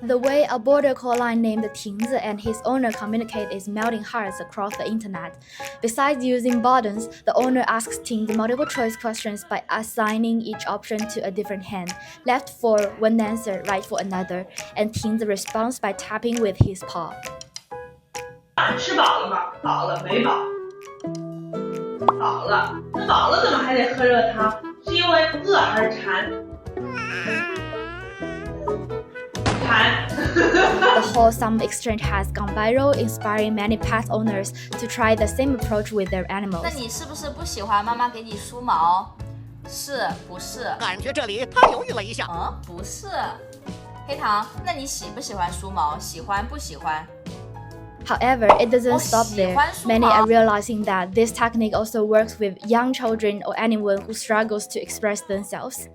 The way a border collie named Tingzi and his owner communicate is melting hearts across the internet. Besides using buttons, the owner asks Tingzi multiple choice questions by assigning each option to a different hand, left for one answer, right for another, and Tingzi responds by tapping with his paw. 吃饱了吗？饱了，没饱。饱了，那饱了怎么还得喝热汤？是因为饿还是馋？馋。The wholesome exchange has gone viral, inspiring many pet owners to try the same approach with their animals. 那你是不是不喜欢妈妈给你梳毛？是不是？感觉这里他犹豫了一下。不是。黑糖，那你喜不喜欢梳毛？喜欢不喜欢？ However, it doesn't stop there. Many are realizing that this technique also works with young children or anyone who struggles to express themselves.